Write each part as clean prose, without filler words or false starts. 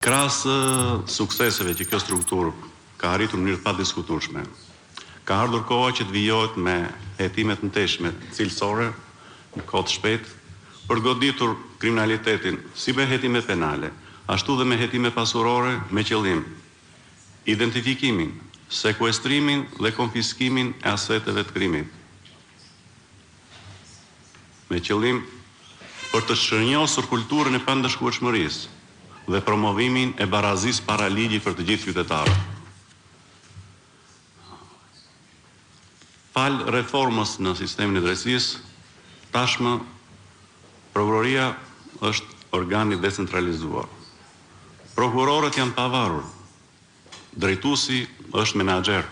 Krahas sukseseve që kjo strukturë ka arritur në mënyrë të padiskutueshme, ka ardhur koha që të vijohet me hetime të mëtejshme cilësore në kohë të shpejtë për goditur kriminalitetin si me hetime penale, ashtu dhe me hetime pasurore me qëllim identifikimin, sekuestrimin dhe konfiskimin e aseteve të krimit. Me qëllim për të shënjosur kulturën e pandëshkueshmërisë dhe promovimin e barazisë para ligjit për të gjithë qytetarët. Fal reformës në sistemin e drejtësisë, tashmë prokuroria është organ i decentralizuar. Prokurorët janë pavarur. Drejtuesi është menaxher,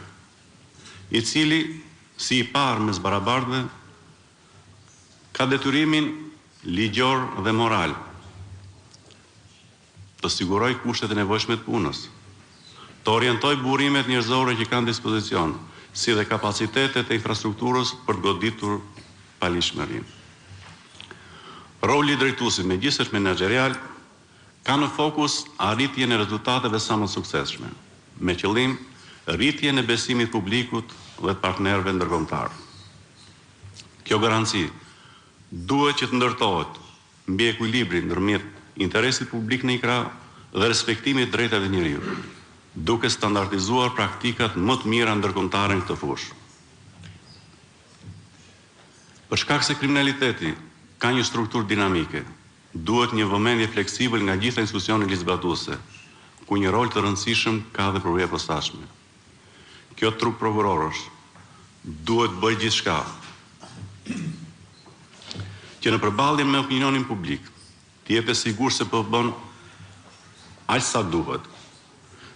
i cili si i parë mes barabartëve ka detyrimin ligjor dhe moral të siguroj kushtet e nevojshme të punës, të orientoj burimet njerëzore që kanë dispozicion, si dhe kapacitetet e infrastrukturës për të goditur palishmërinë. Roli i drejtuesit, megjithëse menaxherial, ka në fokus arritjen e rezultateve sa më të suksesshme, me qëllim rritjen e besimit publikut dhe të partnerëve ndërkombëtar. Kjo garanci duhet që të ndërtohet mbi ekuilibrin ndërmjet interesit publik në ikra dhe respektimit drejtave të njeriut, duke standardizuar praktikat më të mira ndërkombëtare në këtë fushë. Për shkak se kriminaliteti ka një strukturë dinamike, duhet një vëmendje fleksibël nga gjitha institucionet ligjzbatuese, ku një rol të rëndësishëm ka dhe përveja posaçme. Kjo trup prokurorësh duhet bëjë gjithçka që në përballje me opinionin publik të jetë sigur se po bën aq sa duhet,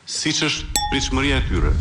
siç është pritshmëria e tyre